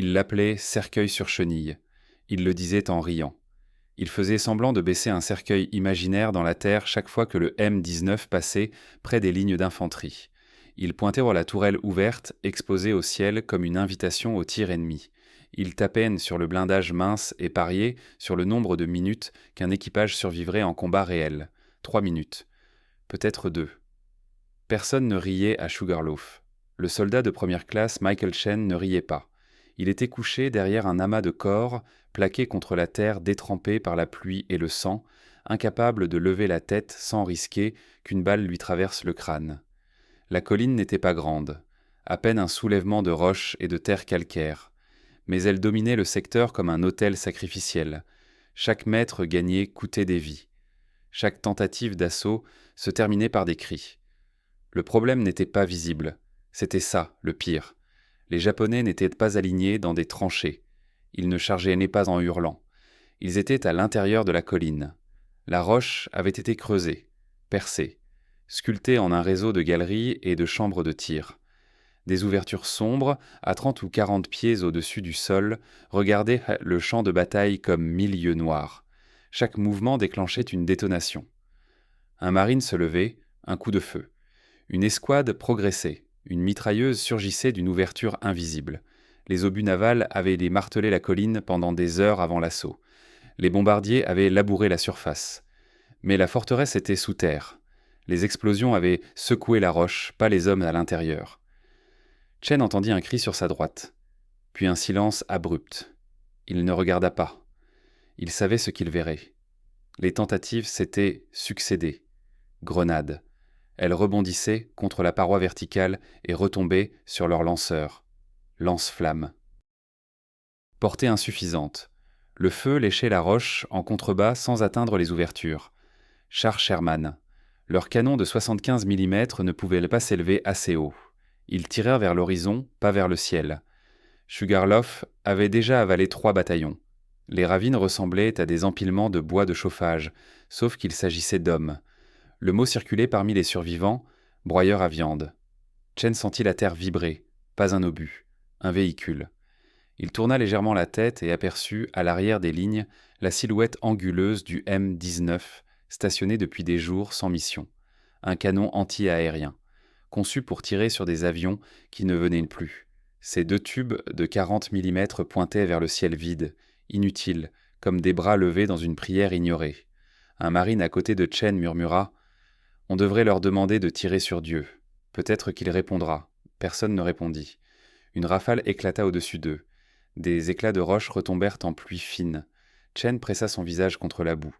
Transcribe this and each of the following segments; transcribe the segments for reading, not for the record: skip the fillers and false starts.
Il l'appelait cercueil sur chenille. Il le disait en riant. Il faisait semblant de baisser un cercueil imaginaire dans la terre chaque fois que le M-19 passait près des lignes d'infanterie. Il pointait vers la tourelle ouverte, exposée au ciel comme une invitation au tir ennemi. Il tapait sur le blindage mince et pariait sur le nombre de minutes qu'un équipage survivrait en combat réel. 3 minutes. Peut-être 2. Personne ne riait à Sugarloaf. Le soldat de première classe, Michael Chen, ne riait pas. Il était couché derrière un amas de corps, plaqué contre la terre détrempée par la pluie et le sang, incapable de lever la tête sans risquer qu'une balle lui traverse le crâne. La colline n'était pas grande, à peine un soulèvement de roches et de terre calcaire, mais elle dominait le secteur comme un autel sacrificiel. Chaque mètre gagné coûtait des vies. Chaque tentative d'assaut se terminait par des cris. Le problème n'était pas visible. C'était ça, le pire. Les Japonais n'étaient pas alignés dans des tranchées. Ils ne chargeaient pas en hurlant. Ils étaient à l'intérieur de la colline. La roche avait été creusée, percée, sculptée en un réseau de galeries et de chambres de tir. Des ouvertures sombres, à 30 ou 40 pieds au-dessus du sol, regardaient le champ de bataille comme 1000 yeux noirs. Chaque mouvement déclenchait une détonation. Un marine se levait, un coup de feu. Une escouade progressait. Une mitrailleuse surgissait d'une ouverture invisible. Les obus navals avaient martelé la colline pendant des heures avant l'assaut. Les bombardiers avaient labouré la surface. Mais la forteresse était sous terre. Les explosions avaient secoué la roche, pas les hommes à l'intérieur. Chen entendit un cri sur sa droite, puis un silence abrupt. Il ne regarda pas. Il savait ce qu'il verrait. Les tentatives s'étaient succédé. Grenades. Elles rebondissaient contre la paroi verticale et retombaient sur leur lanceur. Lance-flammes. Portée insuffisante. Le feu léchait la roche en contrebas sans atteindre les ouvertures. Chars Sherman. Leurs canons de 75 mm ne pouvaient pas s'élever assez haut. Ils tirèrent vers l'horizon, pas vers le ciel. Sugarloaf avait déjà avalé 3 bataillons. Les ravines ressemblaient à des empilements de bois de chauffage, sauf qu'il s'agissait d'hommes. Le mot circulait parmi les survivants, broyeur à viande. Chen sentit la terre vibrer, pas un obus, un véhicule. Il tourna légèrement la tête et aperçut, à l'arrière des lignes, la silhouette anguleuse du M-19, stationné depuis des jours sans mission. Un canon anti-aérien, conçu pour tirer sur des avions qui ne venaient plus. Ses 2 tubes de 40 mm pointaient vers le ciel vide, inutiles, comme des bras levés dans une prière ignorée. Un marine à côté de Chen murmura « On devrait leur demander de tirer sur Dieu. Peut-être qu'il répondra. » Personne ne répondit. Une rafale éclata au-dessus d'eux. Des éclats de roche retombèrent en pluie fine. Chen pressa son visage contre la boue.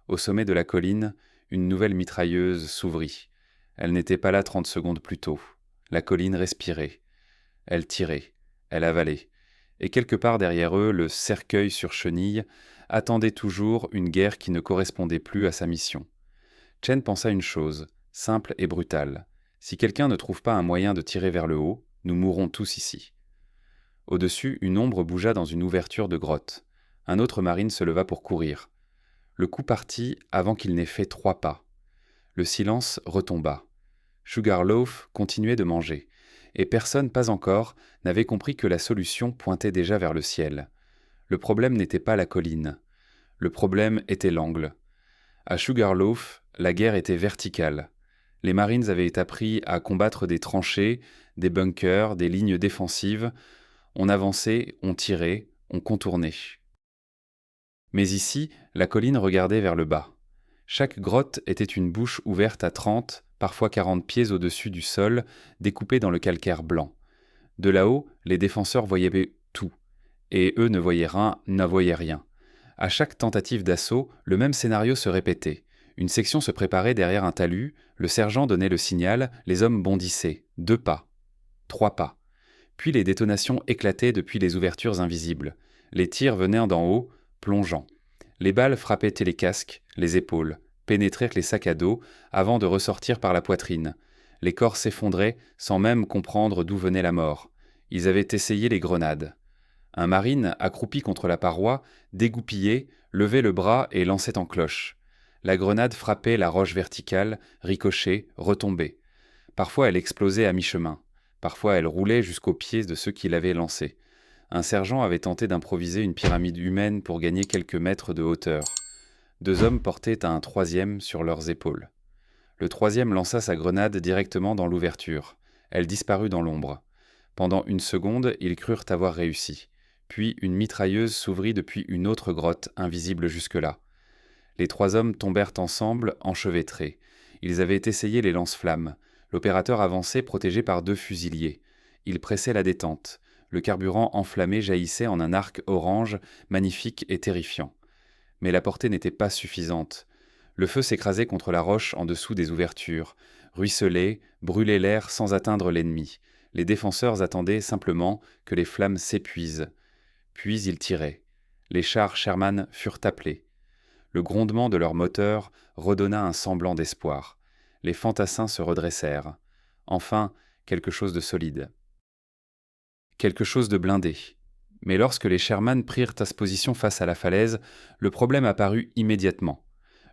Au sommet de la colline, une nouvelle mitrailleuse s'ouvrit. Elle n'était pas là 30 secondes plus tôt. La colline respirait. Elle tirait. Elle avalait. Et quelque part derrière eux, le cercueil sur chenille attendait toujours une guerre qui ne correspondait plus à sa mission. Chen pensa une chose, simple et brutale. Si quelqu'un ne trouve pas un moyen de tirer vers le haut, nous mourrons tous ici. Au-dessus, une ombre bougea dans une ouverture de grotte. Un autre marine se leva pour courir. Le coup partit avant qu'il n'ait fait 3 pas. Le silence retomba. Sugarloaf continuait de manger, et personne, pas encore, n'avait compris que la solution pointait déjà vers le ciel. Le problème n'était pas la colline. Le problème était l'angle. À Sugarloaf, la guerre était verticale. Les Marines avaient appris à combattre des tranchées, des bunkers, des lignes défensives. On avançait, on tirait, on contournait. Mais ici, la colline regardait vers le bas. Chaque grotte était une bouche ouverte à 30, parfois 40 pieds au-dessus du sol, découpée dans le calcaire blanc. De là-haut, les défenseurs voyaient tout, et eux ne voyaient rien. À chaque tentative d'assaut, le même scénario se répétait. Une section se préparait derrière un talus, le sergent donnait le signal, les hommes bondissaient. 2 pas, 3 pas. Puis les détonations éclataient depuis les ouvertures invisibles. Les tirs venaient d'en haut, plongeant. Les balles frappaient les casques, les épaules, pénétrèrent les sacs à dos avant de ressortir par la poitrine. Les corps s'effondraient sans même comprendre d'où venait la mort. Ils avaient essayé les grenades. Un marine, accroupi contre la paroi, dégoupillé, levait le bras et lançait en cloche. La grenade frappait la roche verticale, ricochait, retombait. Parfois elle explosait à mi-chemin. Parfois elle roulait jusqu'aux pieds de ceux qui l'avaient lancée. Un sergent avait tenté d'improviser une pyramide humaine pour gagner quelques mètres de hauteur. Deux hommes portaient un troisième sur leurs épaules. Le troisième lança sa grenade directement dans l'ouverture. Elle disparut dans l'ombre. Pendant une seconde, ils crurent avoir réussi. Puis une mitrailleuse s'ouvrit depuis une autre grotte, invisible jusque-là. Les trois hommes tombèrent ensemble, enchevêtrés. Ils avaient essayé les lance-flammes. L'opérateur avançait protégé par deux fusiliers. Il pressait la détente. Le carburant enflammé jaillissait en un arc orange, magnifique et terrifiant. Mais la portée n'était pas suffisante. Le feu s'écrasait contre la roche en dessous des ouvertures, ruisselait, brûlait l'air sans atteindre l'ennemi. Les défenseurs attendaient simplement que les flammes s'épuisent. Puis ils tiraient. Les chars Sherman furent appelés. Le grondement de leur moteur redonna un semblant d'espoir. Les fantassins se redressèrent. Enfin, quelque chose de solide. Quelque chose de blindé. Mais lorsque les Sherman prirent position face à la falaise, le problème apparut immédiatement.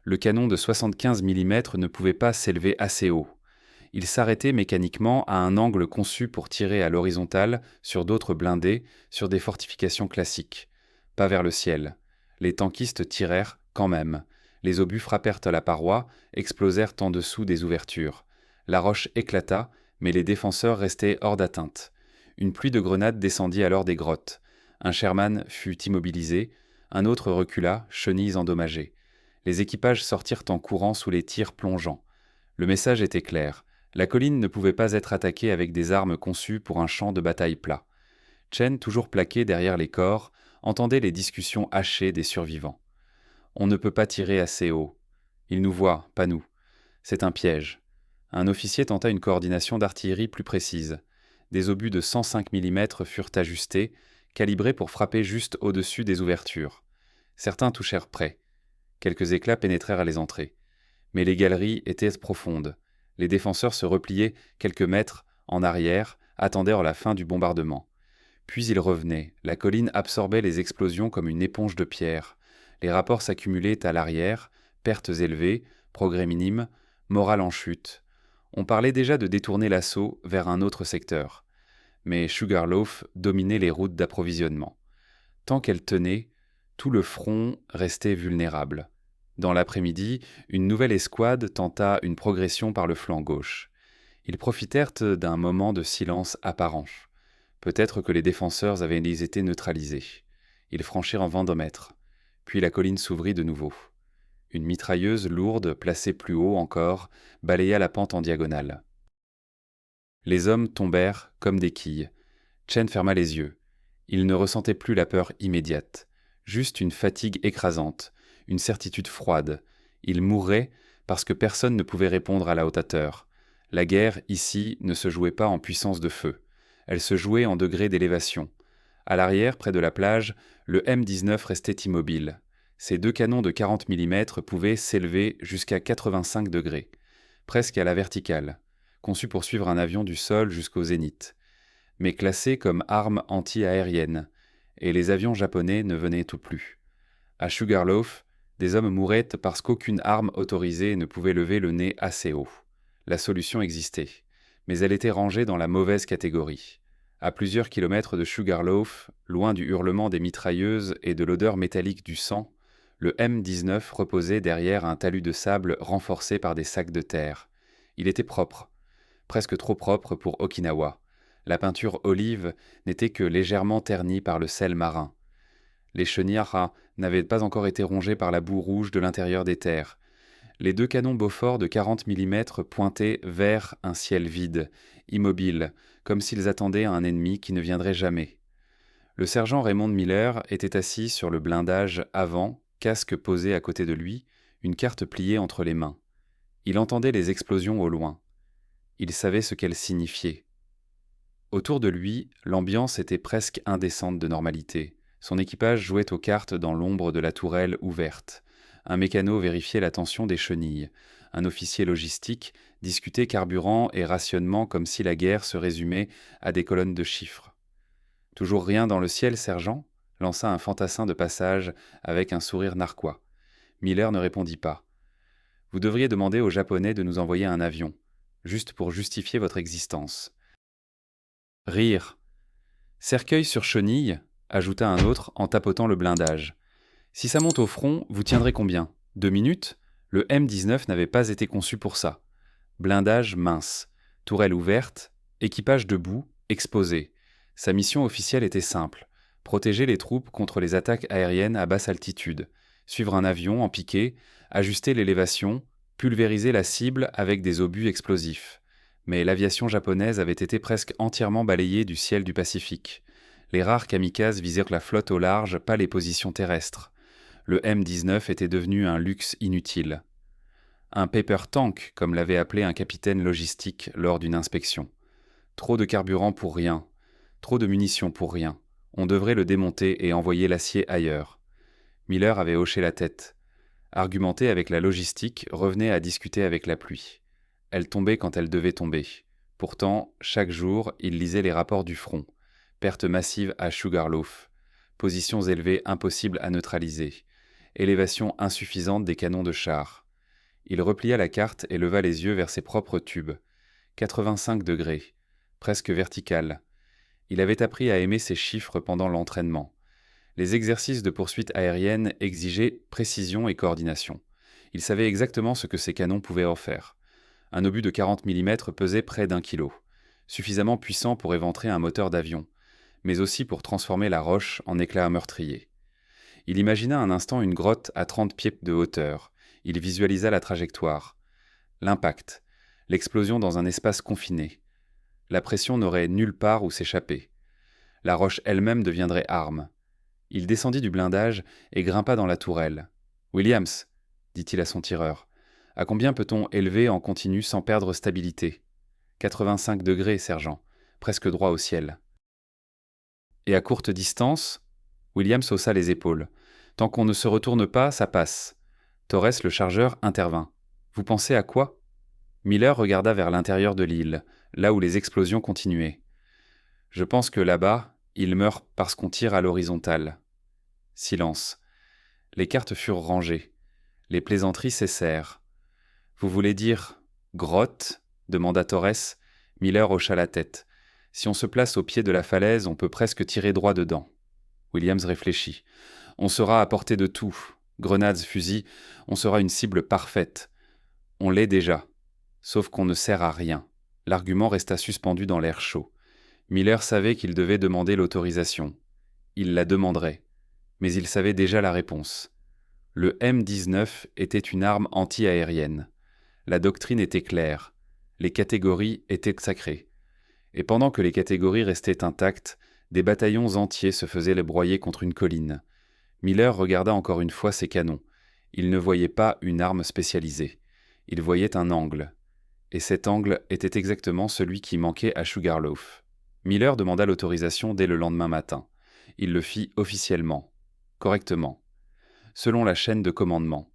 Le canon de 75 mm ne pouvait pas s'élever assez haut. Il s'arrêtait mécaniquement à un angle conçu pour tirer à l'horizontale sur d'autres blindés, sur des fortifications classiques. Pas vers le ciel. Les tankistes tirèrent quand même. Les obus frappèrent à la paroi, explosèrent en dessous des ouvertures. La roche éclata, mais les défenseurs restaient hors d'atteinte. Une pluie de grenades descendit alors des grottes. Un Sherman fut immobilisé, un autre recula, chenilles endommagées. Les équipages sortirent en courant sous les tirs plongeants. Le message était clair. La colline ne pouvait pas être attaquée avec des armes conçues pour un champ de bataille plat. Chen, toujours plaqué derrière les corps, entendait les discussions hachées des survivants. On ne peut pas tirer assez haut. Ils nous voient, pas nous. C'est un piège. Un officier tenta une coordination d'artillerie plus précise. Des obus de 105 mm furent ajustés, calibrés pour frapper juste au-dessus des ouvertures. Certains touchèrent près. Quelques éclats pénétrèrent à les entrées. Mais les galeries étaient profondes. Les défenseurs se repliaient quelques mètres en arrière, attendèrent la fin du bombardement. Puis ils revenaient. La colline absorbait les explosions comme une éponge de pierre. Les rapports s'accumulaient à l'arrière, pertes élevées, progrès minimes, morale en chute. On parlait déjà de détourner l'assaut vers un autre secteur. Mais Sugarloaf dominait les routes d'approvisionnement. Tant qu'elle tenait, tout le front restait vulnérable. Dans l'après-midi, une nouvelle escouade tenta une progression par le flanc gauche. Ils profitèrent d'un moment de silence apparent. Peut-être que les défenseurs avaient été neutralisés. Ils franchirent un vendomètre. Puis la colline s'ouvrit de nouveau. Une mitrailleuse lourde, placée plus haut encore, balaya la pente en diagonale. Les hommes tombèrent comme des quilles. Chen ferma les yeux. Il ne ressentait plus la peur immédiate, juste une fatigue écrasante, une certitude froide. Il mourrait parce que personne ne pouvait répondre à la haute-hauteur. La guerre, ici, ne se jouait pas en puissance de feu. Elle se jouait en degrés d'élévation. À l'arrière, près de la plage, le M-19 restait immobile. Ses deux canons de 40 mm pouvaient s'élever jusqu'à 85 degrés, presque à la verticale, conçus pour suivre un avion du sol jusqu'au zénith, mais classés comme armes anti-aériennes, et les avions japonais ne venaient tout plus. À Sugarloaf, des hommes mouraient parce qu'aucune arme autorisée ne pouvait lever le nez assez haut. La solution existait, mais elle était rangée dans la mauvaise catégorie. À plusieurs kilomètres de Sugarloaf, loin du hurlement des mitrailleuses et de l'odeur métallique du sang, le M-19 reposait derrière un talus de sable renforcé par des sacs de terre. Il était propre, presque trop propre pour Okinawa. La peinture olive n'était que légèrement ternie par le sel marin. Les chenilles n'avaient pas encore été rongées par la boue rouge de l'intérieur des terres. Les deux canons Beaufort de 40 mm pointaient vers un ciel vide, immobile, comme s'ils attendaient un ennemi qui ne viendrait jamais. Le sergent Raymond Miller était assis sur le blindage avant, casque posé à côté de lui, une carte pliée entre les mains. Il entendait les explosions au loin. Il savait ce qu'elles signifiaient. Autour de lui, l'ambiance était presque indécente de normalité. Son équipage jouait aux cartes dans l'ombre de la tourelle ouverte. Un mécano vérifiait la tension des chenilles. Un officier logistique discutait carburant et rationnement comme si la guerre se résumait à des colonnes de chiffres. « Toujours rien dans le ciel, sergent ?» lança un fantassin de passage avec un sourire narquois. Miller ne répondit pas. « Vous devriez demander aux Japonais de nous envoyer un avion, juste pour justifier votre existence. » Rire. Cercueil sur chenille, ajouta un autre en tapotant le blindage. Si ça monte au front, vous tiendrez combien? 2 minutes? Le M19 n'avait pas été conçu pour ça. Blindage mince, tourelle ouverte, équipage debout, exposé. Sa mission officielle était simple: protéger les troupes contre les attaques aériennes à basse altitude, suivre un avion en piqué, ajuster l'élévation, pulvériser la cible avec des obus explosifs. Mais l'aviation japonaise avait été presque entièrement balayée du ciel du Pacifique. Les rares kamikazes visèrent la flotte au large, pas les positions terrestres. Le M19 était devenu un luxe inutile. Un paper tank, comme l'avait appelé un capitaine logistique lors d'une inspection. Trop de carburant pour rien, trop de munitions pour rien. On devrait le démonter et envoyer l'acier ailleurs. Miller avait hoché la tête. Argumenter avec la logistique revenait à discuter avec la pluie. Elle tombait quand elle devait tomber. Pourtant, chaque jour, il lisait les rapports du front. Pertes massives à Sugarloaf. Positions élevées impossibles à neutraliser. Élévation insuffisante des canons de char. Il replia la carte et leva les yeux vers ses propres tubes. 85 degrés. Presque vertical. Il avait appris à aimer ces chiffres pendant l'entraînement. Les exercices de poursuite aérienne exigeaient précision et coordination. Il savait exactement ce que ces canons pouvaient en faire. Un obus de 40 mm pesait près d'1 kilo, suffisamment puissant pour éventrer un moteur d'avion, mais aussi pour transformer la roche en éclats meurtriers. Il imagina un instant une grotte à 30 pieds de hauteur. Il visualisa la trajectoire, l'impact, l'explosion dans un espace confiné. La pression n'aurait nulle part où s'échapper. La roche elle-même deviendrait arme. Il descendit du blindage et grimpa dans la tourelle. « Williams, dit-il à son tireur, à combien peut-on élever en continu sans perdre stabilité? 85 degrés, sergent, presque droit au ciel. Et à courte distance? Williams haussa les épaules. Tant qu'on ne se retourne pas, ça passe. Torres, le chargeur, intervint. Vous pensez à quoi? Miller regarda vers l'intérieur de l'île, là où les explosions continuaient. Je pense que là-bas, il meurt parce qu'on tire à l'horizontale. Silence. Les cartes furent rangées. Les plaisanteries cessèrent. Vous voulez dire grotte? Demanda Torres. Miller hocha la tête. Si on se place au pied de la falaise, on peut presque tirer droit dedans. Williams réfléchit. On sera à portée de tout. Grenades, fusils, on sera une cible parfaite. On l'est déjà. Sauf qu'on ne sert à rien. L'argument resta suspendu dans l'air chaud. Miller savait qu'il devait demander l'autorisation. Il la demanderait. Mais il savait déjà la réponse. Le M19 était une arme anti-aérienne. La doctrine était claire. Les catégories étaient sacrées. Et pendant que les catégories restaient intactes, des bataillons entiers se faisaient les broyer contre une colline. Miller regarda encore une fois ses canons. Il ne voyait pas une arme spécialisée. Il voyait un angle. Et cet angle était exactement celui qui manquait à Sugarloaf. Miller demanda l'autorisation dès le lendemain matin. Il le fit officiellement, correctement, selon la chaîne de commandement.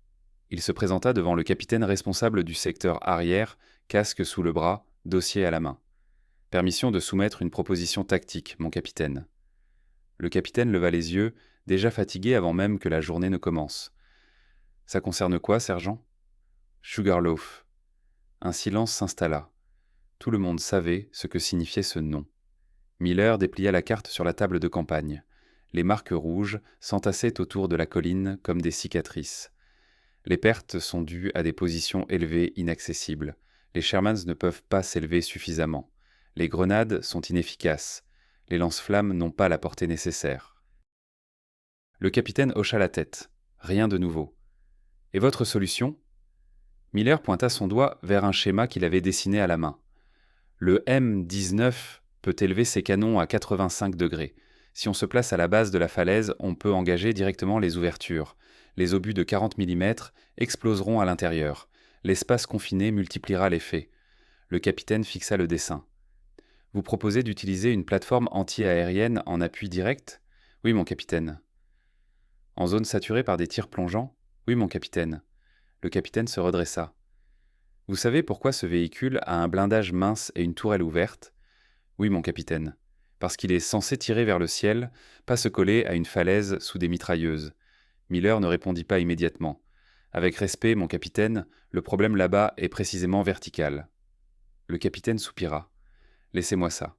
Il se présenta devant le capitaine responsable du secteur arrière, casque sous le bras, dossier à la main. « Permission de soumettre une proposition tactique, mon capitaine. » Le capitaine leva les yeux, déjà fatigué avant même que la journée ne commence. « Ça concerne quoi, sergent ?»« Sugarloaf. » Un silence s'installa. Tout le monde savait ce que signifiait ce nom. Miller déplia la carte sur la table de campagne. Les marques rouges s'entassaient autour de la colline comme des cicatrices. Les pertes sont dues à des positions élevées inaccessibles. Les Shermans ne peuvent pas s'élever suffisamment. Les grenades sont inefficaces. Les lance-flammes n'ont pas la portée nécessaire. Le capitaine hocha la tête. Rien de nouveau. « Et votre solution ?» Miller pointa son doigt vers un schéma qu'il avait dessiné à la main. Le M19 peut élever ses canons à 85 degrés. Si on se place à la base de la falaise, on peut engager directement les ouvertures. Les obus de 40 mm exploseront à l'intérieur. L'espace confiné multipliera l'effet. Le capitaine fixa le dessin. « Vous proposez d'utiliser une plateforme anti-aérienne en appui direct ? » ?»« Oui, mon capitaine. »« En zone saturée par des tirs plongeants ? » ?»« Oui, mon capitaine. » Le capitaine se redressa. « Vous savez pourquoi ce véhicule a un blindage mince et une tourelle ouverte ? » ?»« Oui, mon capitaine. Parce qu'il est censé tirer vers le ciel, pas se coller à une falaise sous des mitrailleuses. » Miller ne répondit pas immédiatement. « Avec respect, mon capitaine, le problème là-bas est précisément vertical. » Le capitaine soupira. « Laissez-moi ça. »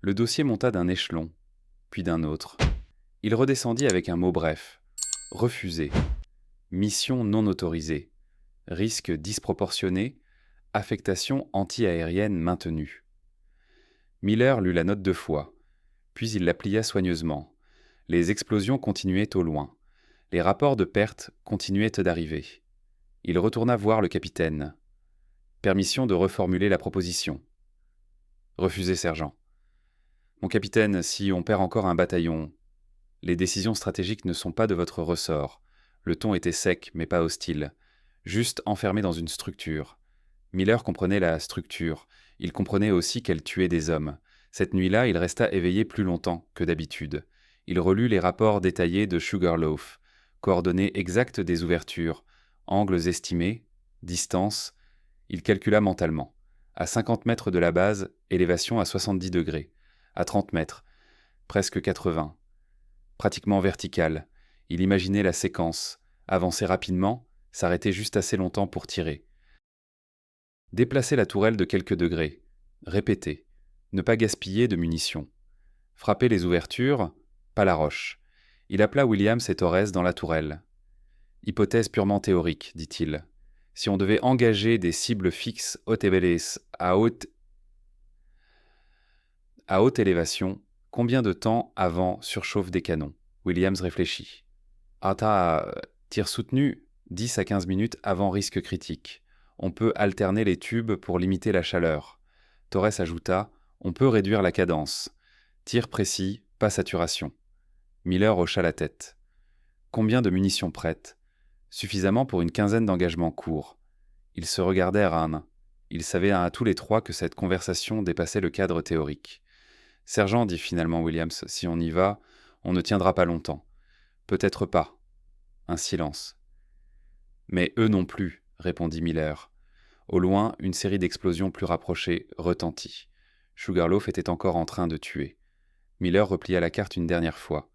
Le dossier monta d'un échelon, puis d'un autre. Il redescendit avec un mot bref. Refusé. Mission non autorisée. Risque disproportionné. Affectation anti-aérienne maintenue. Miller lut la note 2 fois, puis il la plia soigneusement. Les explosions continuaient au loin. Les rapports de pertes continuaient d'arriver. Il retourna voir le capitaine. Permission de reformuler la proposition. Refusé, sergent. Mon capitaine, si on perd encore un bataillon, les décisions stratégiques ne sont pas de votre ressort. Le ton était sec, mais pas hostile. Juste enfermé dans une structure. Miller comprenait la structure. Il comprenait aussi qu'elle tuait des hommes. Cette nuit-là, il resta éveillé plus longtemps que d'habitude. Il relut les rapports détaillés de Sugarloaf, coordonnées exactes des ouvertures, angles estimés, distance. Il calcula mentalement. À 50 mètres de la base, élévation à 70 degrés. À 30 mètres, presque 80. Pratiquement verticale. Il imaginait la séquence. Avancer rapidement, s'arrêter juste assez longtemps pour tirer. Déplacer la tourelle de quelques degrés. Répéter. Ne pas gaspiller de munitions. Frapper les ouvertures, pas la roche. Il appela Williams et Torres dans la tourelle. Hypothèse purement théorique, dit-il. Si on devait engager des cibles fixes à haute élévation, combien de temps avant surchauffe des canons? Williams réfléchit. Tir soutenu, 10 à 15 minutes avant risque critique. On peut alterner les tubes pour limiter la chaleur. Torres ajouta, on peut réduire la cadence. Tir précis, pas saturation. Miller hocha la tête. Combien de munitions prêtes? Suffisamment pour une quinzaine d'engagements courts. Ils se regardèrent un. Ils savaient à tous les trois que cette conversation dépassait le cadre théorique. Sergent, dit finalement Williams, si on y va, on ne tiendra pas longtemps. Peut-être pas. Un silence. Mais eux non plus, répondit Miller. Au loin, une série d'explosions plus rapprochées retentit. Sugarloaf était encore en train de tuer. Miller replia la carte une dernière fois.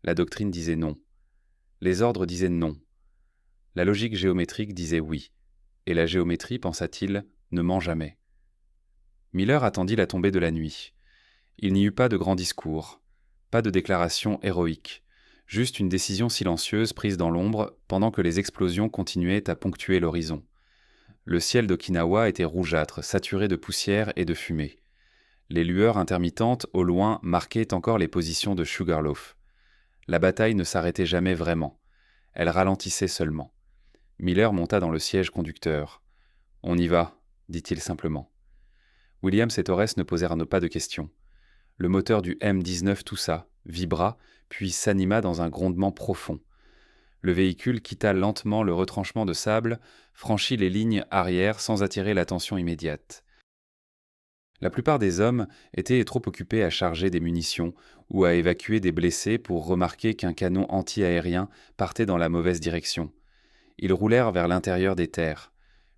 La doctrine disait non. Les ordres disaient non. La logique géométrique disait oui. Et la géométrie, pensa-t-il, ne ment jamais. Miller attendit la tombée de la nuit. Il n'y eut pas de grand discours, pas de déclaration héroïque, juste une décision silencieuse prise dans l'ombre pendant que les explosions continuaient à ponctuer l'horizon. Le ciel d'Okinawa était rougeâtre, saturé de poussière et de fumée. Les lueurs intermittentes au loin marquaient encore les positions de Sugarloaf. La bataille ne s'arrêtait jamais vraiment. Elle ralentissait seulement. Miller monta dans le siège conducteur. « On y va », dit-il simplement. Williams et Torres ne posèrent pas de questions. Le moteur du M-19 toussa, vibra, puis s'anima dans un grondement profond. Le véhicule quitta lentement le retranchement de sable, franchit les lignes arrière sans attirer l'attention immédiate. La plupart des hommes étaient trop occupés à charger des munitions ou à évacuer des blessés pour remarquer qu'un canon anti-aérien partait dans la mauvaise direction. Ils roulèrent vers l'intérieur des terres.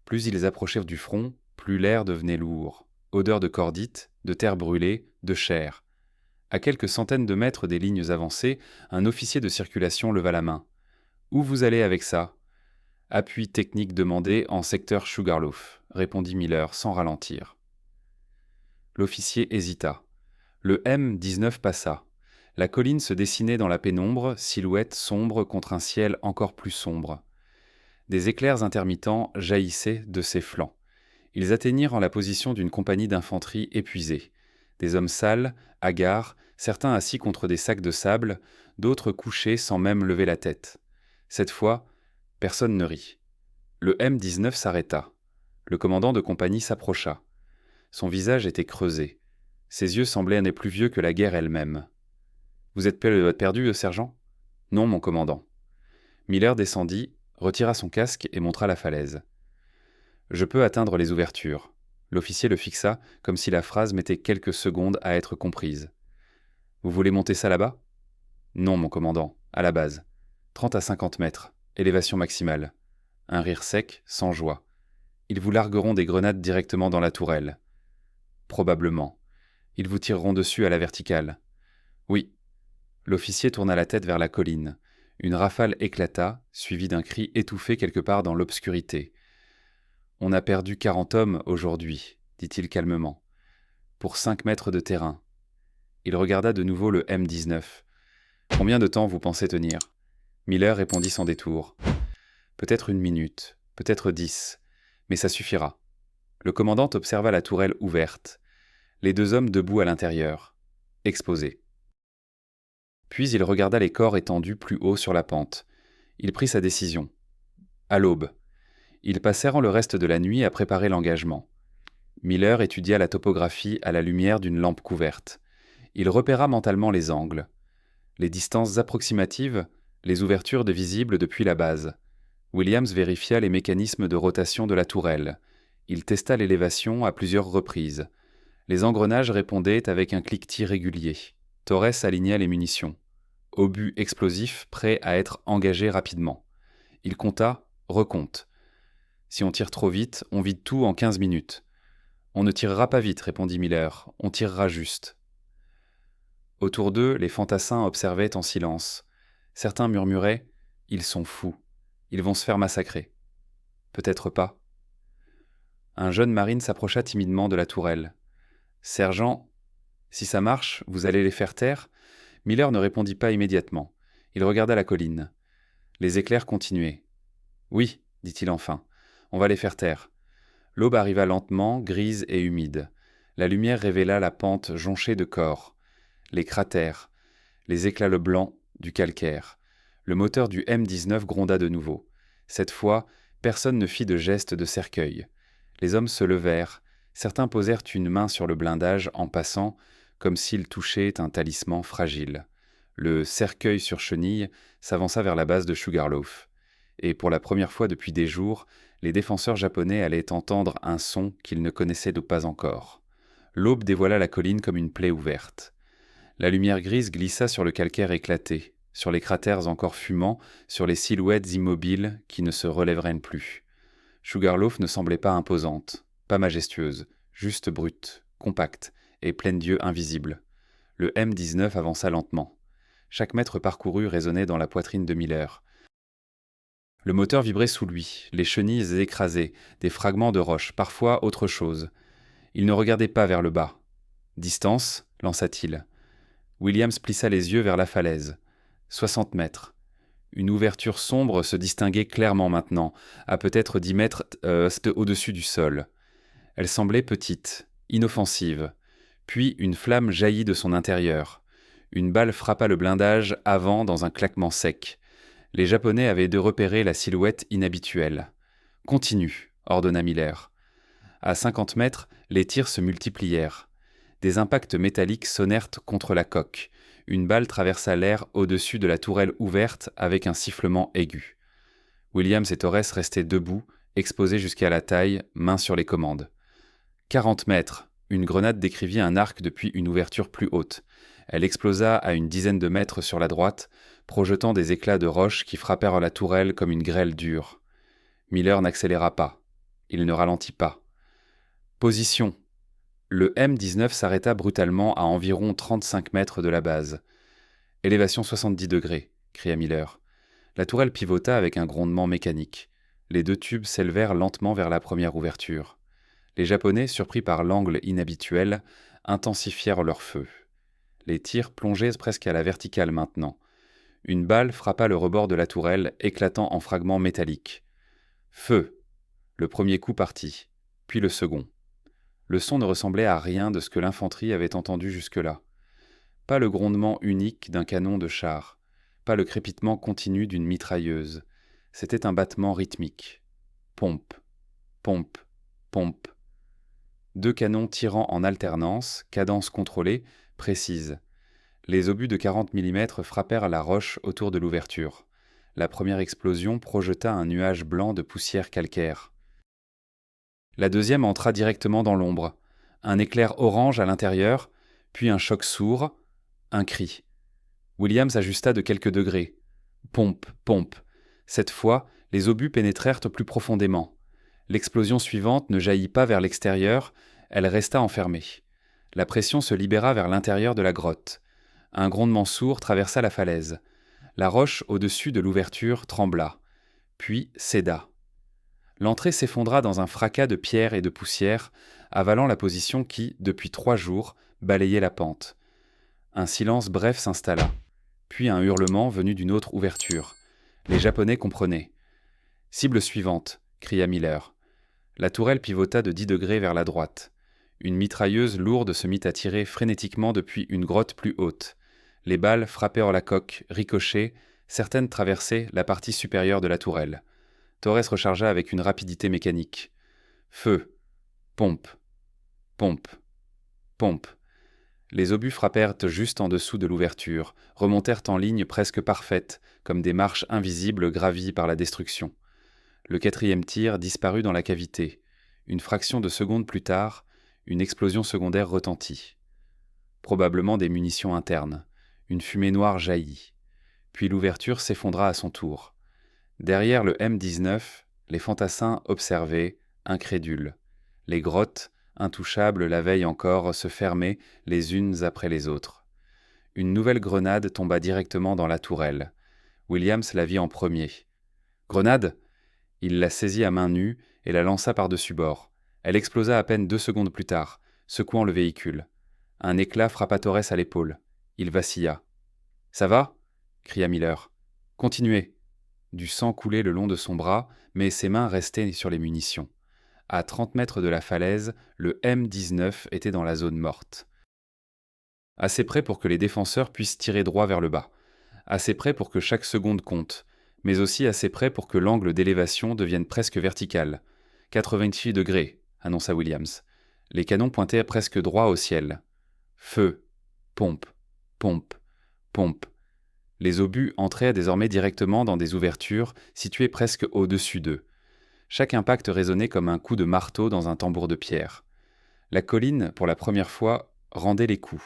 Plus ils approchèrent du front, plus l'air devenait lourd. Odeur de cordite, de terre brûlée, de chair. À quelques centaines de mètres des lignes avancées, un officier de circulation leva la main. « Où vous allez avec ça ?»« Appui technique demandé en secteur Sugarloaf », répondit Miller sans ralentir. L'officier hésita. Le M-19 passa. La colline se dessinait dans la pénombre, silhouette sombre contre un ciel encore plus sombre. Des éclairs intermittents jaillissaient de ses flancs. Ils atteignirent en la position d'une compagnie d'infanterie épuisée. Des hommes sales, hagards, certains assis contre des sacs de sable, d'autres couchés sans même lever la tête. Cette fois, personne ne rit. Le M-19 s'arrêta. Le commandant de compagnie s'approcha. Son visage était creusé. Ses yeux semblaient ne plus vieux que la guerre elle-même. « Vous êtes perdu, sergent ?»« Non, mon commandant. » Miller descendit, retira son casque et montra la falaise. « Je peux atteindre les ouvertures. » L'officier le fixa, comme si la phrase mettait quelques secondes à être comprise. « Vous voulez monter ça là-bas ?»« Non, mon commandant, à la base. 30 à 50 mètres, élévation maximale. » Un rire sec, sans joie. « Ils vous largueront des grenades directement dans la tourelle. »« Probablement. Ils vous tireront dessus à la verticale. »« Oui. » L'officier tourna la tête vers la colline. Une rafale éclata, suivie d'un cri étouffé quelque part dans l'obscurité. « On a perdu 40 hommes aujourd'hui, dit-il calmement. Pour 5 mètres de terrain. Il regarda de nouveau le M19. « Combien de temps vous pensez tenir ?» Miller répondit sans détour. « Peut-être 1 minute, peut-être 10, mais ça suffira. » Le commandant observa la tourelle ouverte, les 2 hommes debout à l'intérieur, exposés. Puis il regarda les corps étendus plus haut sur la pente. Il prit sa décision. À l'aube. Ils passèrent le reste de la nuit à préparer l'engagement. Miller étudia la topographie à la lumière d'une lampe couverte. Il repéra mentalement les angles, les distances approximatives, les ouvertures de visibles depuis la base. Williams vérifia les mécanismes de rotation de la tourelle. Il testa l'élévation à plusieurs reprises. Les engrenages répondaient avec un cliquetis régulier. Torres aligna les munitions. Obus explosif prêt à être engagé rapidement. Il compta, recompte. Si on tire trop vite, on vide tout en 15 minutes. On ne tirera pas vite, répondit Miller. On tirera juste. Autour d'eux, les fantassins observaient en silence. Certains murmuraient « Ils sont fous. Ils vont se faire massacrer. » Peut-être pas. Un jeune marine s'approcha timidement de la tourelle. « Sergent, si ça marche, vous allez les faire taire ?» Miller ne répondit pas immédiatement. Il regarda la colline. Les éclairs continuaient. « Oui, dit-il enfin, on va les faire taire. » L'aube arriva lentement, grise et humide. La lumière révéla la pente jonchée de corps, les cratères, les éclats blancs du calcaire. Le moteur du M19 gronda de nouveau. Cette fois, personne ne fit de geste de cercueil. Les hommes se levèrent, certains posèrent une main sur le blindage en passant, comme s'ils touchaient un talisman fragile. Le cercueil sur chenille s'avança vers la base de Sugarloaf. Et pour la première fois depuis des jours, les défenseurs japonais allaient entendre un son qu'ils ne connaissaient pas encore. L'aube dévoila la colline comme une plaie ouverte. La lumière grise glissa sur le calcaire éclaté, sur les cratères encore fumants, sur les silhouettes immobiles qui ne se relèveraient plus. Sugarloaf ne semblait pas imposante, pas majestueuse, juste brute, compacte et pleine d'yeux invisibles. Le M19 avança lentement. Chaque mètre parcouru résonnait dans la poitrine de Miller. Le moteur vibrait sous lui, les chenilles écrasées, des fragments de roche, parfois autre chose. Il ne regardait pas vers le bas. « Distance » lança-t-il. Williams plissa les yeux vers la falaise. 60 mètres. Une ouverture sombre se distinguait clairement maintenant, à peut-être 10 mètres au-dessus du sol. Elle semblait petite, inoffensive. Puis une flamme jaillit de son intérieur. Une balle frappa le blindage avant dans un claquement sec. Les Japonais avaient de repérer la silhouette inhabituelle. « Continue », ordonna Miller. À 50 mètres, les tirs se multiplièrent. Des impacts métalliques sonnèrent contre la coque. Une balle traversa l'air au-dessus de la tourelle ouverte avec un sifflement aigu. Williams et Torres restaient debout, exposés jusqu'à la taille, mains sur les commandes. 40 mètres. Une grenade décrivit un arc depuis une ouverture plus haute. Elle explosa à une dizaine de mètres sur la droite, projetant des éclats de roche qui frappèrent la tourelle comme une grêle dure. Miller n'accéléra pas. Il ne ralentit pas. Position. Le M19 s'arrêta brutalement à environ 35 mètres de la base. « Élévation 70 degrés », cria Miller. La tourelle pivota avec un grondement mécanique. Les 2 tubes s'élevèrent lentement vers la première ouverture. Les Japonais, surpris par l'angle inhabituel, intensifièrent leur feu. Les tirs plongeaient presque à la verticale maintenant. Une balle frappa le rebord de la tourelle, éclatant en fragments métalliques. « Feu !» Le premier coup partit, puis le second. Le son ne ressemblait à rien de ce que l'infanterie avait entendu jusque-là. Pas le grondement unique d'un canon de char, pas le crépitement continu d'une mitrailleuse. C'était un battement rythmique. Pompe, pompe, pompe. 2 canons tirant en alternance, cadence contrôlée, précise. Les obus de 40 mm frappèrent la roche autour de l'ouverture. La première explosion projeta un nuage blanc de poussière calcaire. La deuxième entra directement dans l'ombre. Un éclair orange à l'intérieur, puis un choc sourd, un cri. Williams ajusta de quelques degrés. Pompe, pompe. Cette fois, les obus pénétrèrent plus profondément. L'explosion suivante ne jaillit pas vers l'extérieur, elle resta enfermée. La pression se libéra vers l'intérieur de la grotte. Un grondement sourd traversa la falaise. La roche au-dessus de l'ouverture trembla, puis céda. L'entrée s'effondra dans un fracas de pierres et de poussière, avalant la position qui, depuis 3 jours, balayait la pente. Un silence bref s'installa, puis un hurlement venu d'une autre ouverture. Les Japonais comprenaient. « Cible suivante !» cria Miller. La tourelle pivota de 10 degrés vers la droite. Une mitrailleuse lourde se mit à tirer frénétiquement depuis une grotte plus haute. Les balles frappèrent la coque, ricochaient, certaines traversaient la partie supérieure de la tourelle. Torres rechargea avec une rapidité mécanique. Feu. Pompe. Pompe. Pompe. Les obus frappèrent juste en dessous de l'ouverture, remontèrent en ligne presque parfaite, comme des marches invisibles gravies par la destruction. Le quatrième tir disparut dans la cavité. Une fraction de seconde plus tard, une explosion secondaire retentit. Probablement des munitions internes. Une fumée noire jaillit. Puis l'ouverture s'effondra à son tour. Derrière le M19, les fantassins observaient, incrédules. Les grottes, intouchables la veille encore, se fermaient les unes après les autres. Une nouvelle grenade tomba directement dans la tourelle. Williams la vit en premier. « Grenade !» Il la saisit à main nue et la lança par-dessus bord. Elle explosa à peine 2 secondes plus tard, secouant le véhicule. Un éclat frappa Torres à l'épaule. Il vacilla. « Ça va ?» cria Miller. « Continuez !» Du sang coulait le long de son bras, mais ses mains restaient sur les munitions. À 30 mètres de la falaise, le M19 était dans la zone morte. Assez près pour que les défenseurs puissent tirer droit vers le bas. Assez près pour que chaque seconde compte, mais aussi assez près pour que l'angle d'élévation devienne presque vertical. 88 degrés, annonça Williams. Les canons pointaient presque droit au ciel. Feu. Pompe. Pompe. Pompe. Les obus entraient désormais directement dans des ouvertures situées presque au-dessus d'eux. Chaque impact résonnait comme un coup de marteau dans un tambour de pierre. La colline, pour la première fois, rendait les coups.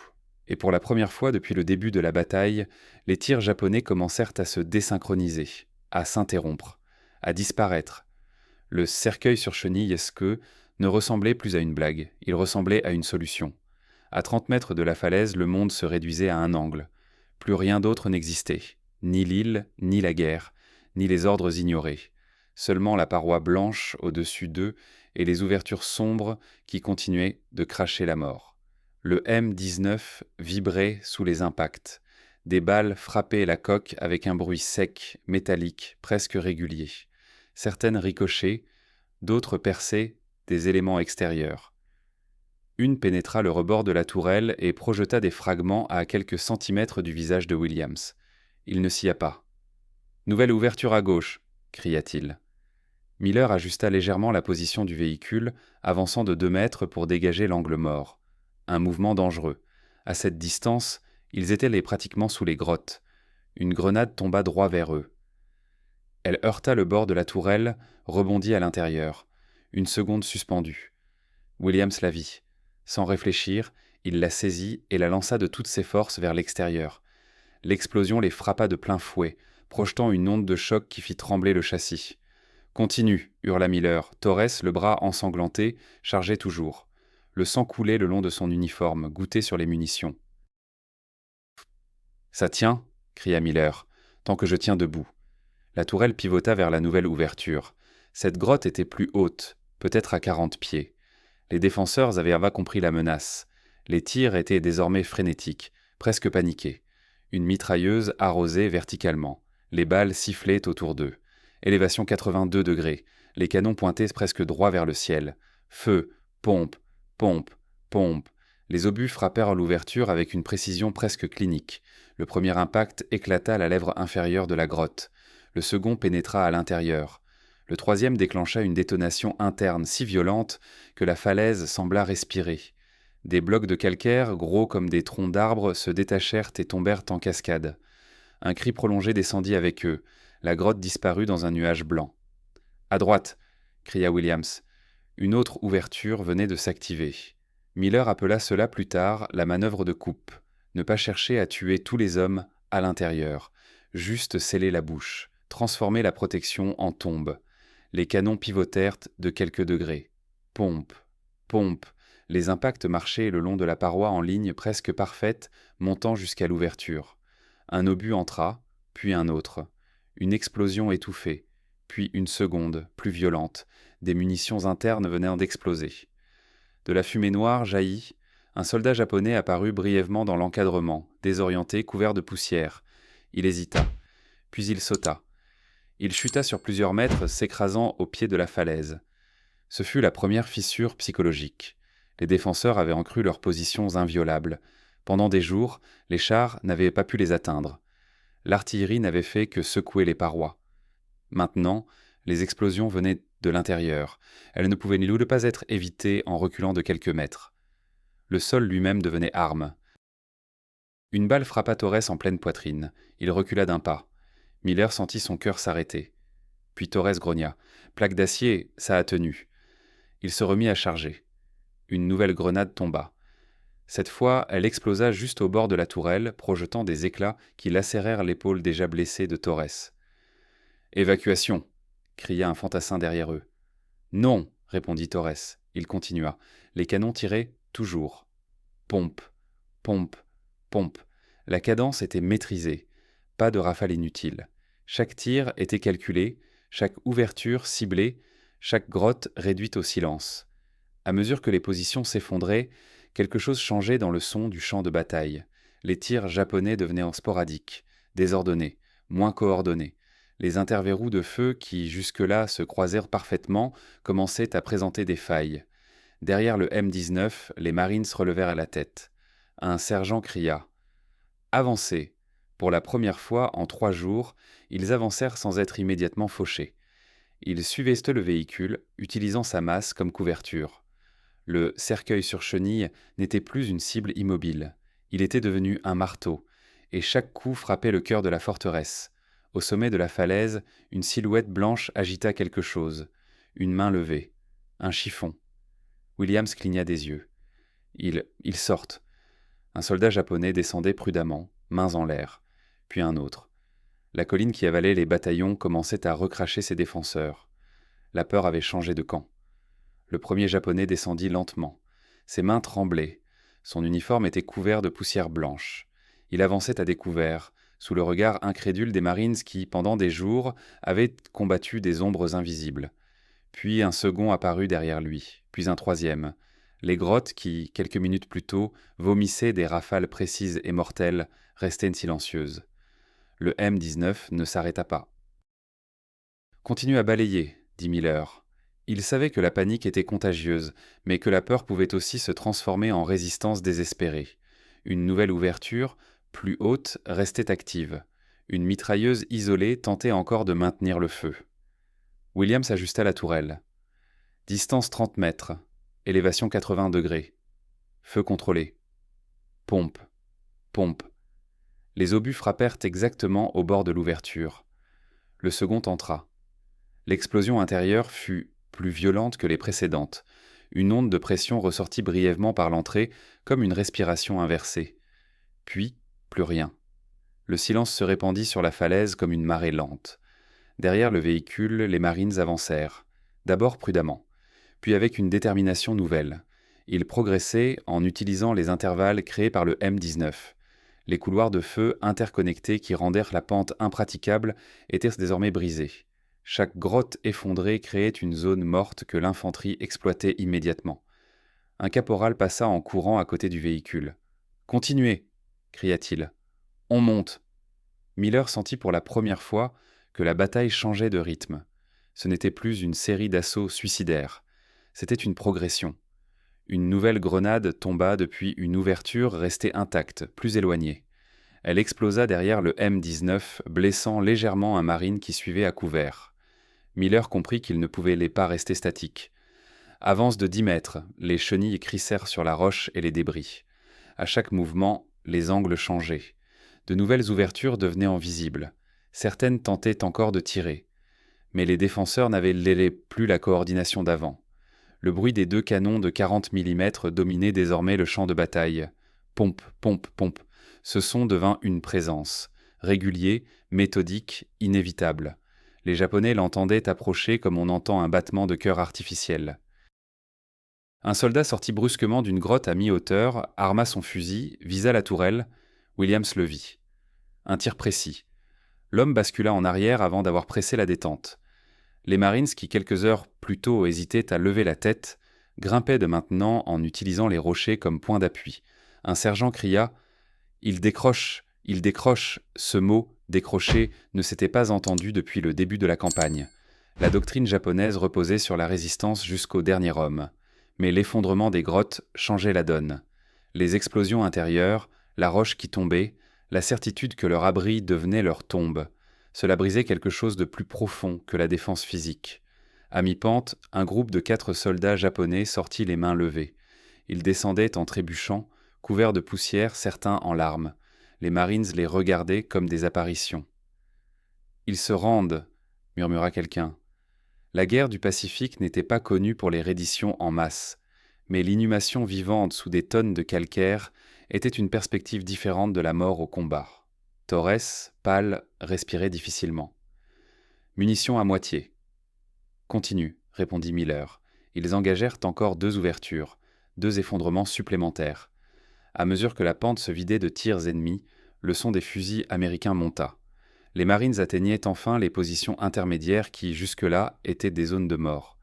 Et pour la première fois depuis le début de la bataille, les tirs japonais commencèrent à se désynchroniser, à s'interrompre, à disparaître. Le cercueil sur chenille esqueux ne ressemblait plus à une blague, il ressemblait à une solution. À 30 mètres de la falaise, le monde se réduisait à un angle. Plus rien d'autre n'existait, ni l'île, ni la guerre, ni les ordres ignorés. Seulement la paroi blanche au-dessus d'eux et les ouvertures sombres qui continuaient de cracher la mort. Le M19 vibrait sous les impacts. Des balles frappaient la coque avec un bruit sec, métallique, presque régulier. Certaines ricochaient, d'autres perçaient des éléments extérieurs. Une pénétra le rebord de la tourelle et projeta des fragments à quelques centimètres du visage de Williams. Il ne scia pas. « Nouvelle ouverture à gauche !» cria-t-il. Miller ajusta légèrement la position du véhicule, avançant de 2 mètres pour dégager l'angle mort. Un mouvement dangereux. À cette distance, ils étaient pratiquement sous les grottes. Une grenade tomba droit vers eux. Elle heurta le bord de la tourelle, rebondit à l'intérieur. Une seconde suspendue. Williams la vit. Sans réfléchir, il la saisit et la lança de toutes ses forces vers l'extérieur. L'explosion les frappa de plein fouet, projetant une onde de choc qui fit trembler le châssis. « Continue !» hurla Miller. Torres, le bras ensanglanté, chargeait toujours. Le sang coulait le long de son uniforme, gouttait sur les munitions. « Ça tient !» cria Miller, « tant que je tiens debout. » La tourelle pivota vers la nouvelle ouverture. Cette grotte était plus haute, peut-être à 40 pieds. Les défenseurs avaient compris la menace. Les tirs étaient désormais frénétiques, presque paniqués. Une mitrailleuse arrosait verticalement. Les balles sifflaient autour d'eux. Élévation 82 degrés. Les canons pointaient presque droit vers le ciel. Feu, pompe, pompe, pompe. Les obus frappèrent à l'ouverture avec une précision presque clinique. Le premier impact éclata la lèvre inférieure de la grotte. Le second pénétra à l'intérieur. Le troisième déclencha une détonation interne si violente que la falaise sembla respirer. Des blocs de calcaire, gros comme des troncs d'arbres, se détachèrent et tombèrent en cascade. Un cri prolongé descendit avec eux. La grotte disparut dans un nuage blanc. « À droite !» cria Williams. Une autre ouverture venait de s'activer. Miller appela cela plus tard la manœuvre de coupe. Ne pas chercher à tuer tous les hommes à l'intérieur. Juste sceller la bouche. Transformer la protection en tombe. Les canons pivotèrent de quelques degrés. Pompe, pompe. Les impacts marchaient le long de la paroi en ligne presque parfaite, montant jusqu'à l'ouverture. Un obus entra, puis un autre. Une explosion étouffée, puis une seconde, plus violente. Des munitions internes venaient d'exploser. De la fumée noire jaillit, Un soldat japonais apparut brièvement dans l'encadrement, désorienté, couvert de poussière. Il hésita, puis il sauta. Il chuta sur plusieurs mètres, s'écrasant au pied de la falaise. Ce fut la première fissure psychologique. Les défenseurs avaient en cru leurs positions inviolables. Pendant des jours, les chars n'avaient pas pu les atteindre. L'artillerie n'avait fait que secouer les parois. Maintenant, les explosions venaient de l'intérieur. Elles ne pouvaient ni pas être évitées en reculant de quelques mètres. Le sol lui-même devenait arme. Une balle frappa Torres en pleine poitrine. Il recula d'un pas. Miller sentit son cœur s'arrêter. Puis Torres grogna. « Plaque d'acier, ça a tenu. » Il se remit à charger. Une nouvelle grenade tomba. Cette fois, elle explosa juste au bord de la tourelle, projetant des éclats qui lacérèrent l'épaule déjà blessée de Torres. « Évacuation !» cria un fantassin derrière eux. « Non !» répondit Torres. Il continua. Les canons tiraient toujours. Pompe, pompe, pompe. La cadence était maîtrisée. Pas de rafale inutile. Chaque tir était calculé, chaque ouverture ciblée, chaque grotte réduite au silence. À mesure que les positions s'effondraient, quelque chose changeait dans le son du champ de bataille. Les tirs japonais devenaient sporadiques, désordonnés, moins coordonnés. Les interverrous de feu qui, jusque-là, se croisèrent parfaitement, commençaient à présenter des failles. Derrière le M-19, les Marines relevèrent à la tête. Un sergent cria « Avancez !» Pour la première fois en 3 jours, ils avancèrent sans être immédiatement fauchés. Ils suivestaient le véhicule, utilisant sa masse comme couverture. Le cercueil sur chenille n'était plus une cible immobile. Il était devenu un marteau, et chaque coup frappait le cœur de la forteresse. Au sommet de la falaise, une silhouette blanche agita quelque chose. Une main levée. Un chiffon. Williams cligna des yeux. Ils sortent. Un soldat japonais descendait prudemment, mains en l'air. Puis un autre. La colline qui avalait les bataillons commençait à recracher ses défenseurs. La peur avait changé de camp. Le premier japonais descendit lentement. Ses mains tremblaient. Son uniforme était couvert de poussière blanche. Il avançait à découvert, sous le regard incrédule des Marines qui, pendant des jours, avaient combattu des ombres invisibles. Puis un second apparut derrière lui, puis un troisième. Les grottes qui, quelques minutes plus tôt, vomissaient des rafales précises et mortelles, restaient silencieuses. Le M-19 ne s'arrêta pas. « Continue à balayer, » dit Miller. Il savait que la panique était contagieuse, mais que la peur pouvait aussi se transformer en résistance désespérée. Une nouvelle ouverture, plus haute, restait active. Une mitrailleuse isolée tentait encore de maintenir le feu. Williams ajusta la tourelle. Distance 30 mètres. Élévation 80 degrés. Feu contrôlé. Pompe. Pompe. Les obus frappèrent exactement au bord de l'ouverture. Le second entra. L'explosion intérieure fut plus violente que les précédentes. Une onde de pression ressortit brièvement par l'entrée, comme une respiration inversée. Puis, plus rien. Le silence se répandit sur la falaise comme une marée lente. Derrière le véhicule, les Marines avancèrent. D'abord prudemment, puis avec une détermination nouvelle. Ils progressaient en utilisant les intervalles créés par le M-19. Les couloirs de feu interconnectés qui rendèrent la pente impraticable étaient désormais brisés. Chaque grotte effondrée créait une zone morte que l'infanterie exploitait immédiatement. Un caporal passa en courant à côté du véhicule. « Continuez !» cria-t-il. « On monte !» Miller sentit pour la première fois que la bataille changeait de rythme. Ce n'était plus une série d'assauts suicidaires. C'était une progression. Une nouvelle grenade tomba depuis une ouverture restée intacte, plus éloignée. Elle explosa derrière le M-19, blessant légèrement un marine qui suivait à couvert. Miller comprit qu'il ne pouvait pas rester statique. Avance de 10 mètres, les chenilles crissèrent sur la roche et les débris. À chaque mouvement, les angles changeaient. De nouvelles ouvertures devenaient invisibles. Certaines tentaient encore de tirer. Mais les défenseurs n'avaient plus la coordination d'avant. Le bruit des 2 canons de 40 mm dominait désormais le champ de bataille. Pompe, pompe, pompe. Ce son devint une présence. Régulier, méthodique, inévitable. Les Japonais l'entendaient approcher comme on entend un battement de cœur artificiel. Un soldat sortit brusquement d'une grotte à mi-hauteur, arma son fusil, visa la tourelle. Williams le vit. Un tir précis. L'homme bascula en arrière avant d'avoir pressé la détente. Les Marines, qui quelques heures plus tôt hésitaient à lever la tête, grimpaient de maintenant en utilisant les rochers comme point d'appui. Un sergent cria « Il décroche, il décroche !» Ce mot « décrocher » ne s'était pas entendu depuis le début de la campagne. La doctrine japonaise reposait sur la résistance jusqu'au dernier homme. Mais l'effondrement des grottes changeait la donne. Les explosions intérieures, la roche qui tombait, la certitude que leur abri devenait leur tombe. Cela brisait quelque chose de plus profond que la défense physique. À mi-pente, un groupe de 4 soldats japonais sortit les mains levées. Ils descendaient en trébuchant, couverts de poussière, certains en larmes. Les Marines les regardaient comme des apparitions. « Ils se rendent », murmura quelqu'un. La guerre du Pacifique n'était pas connue pour les redditions en masse, mais l'inhumation vivante sous des tonnes de calcaire était une perspective différente de la mort au combat. Torres, pâle, respirait difficilement. « Munitions à moitié. »« Continue, » répondit Miller. Ils engagèrent encore 2 ouvertures, 2 effondrements supplémentaires. À mesure que la pente se vidait de tirs ennemis, le son des fusils américains monta. Les Marines atteignaient enfin les positions intermédiaires qui, jusque-là, étaient des zones de mort.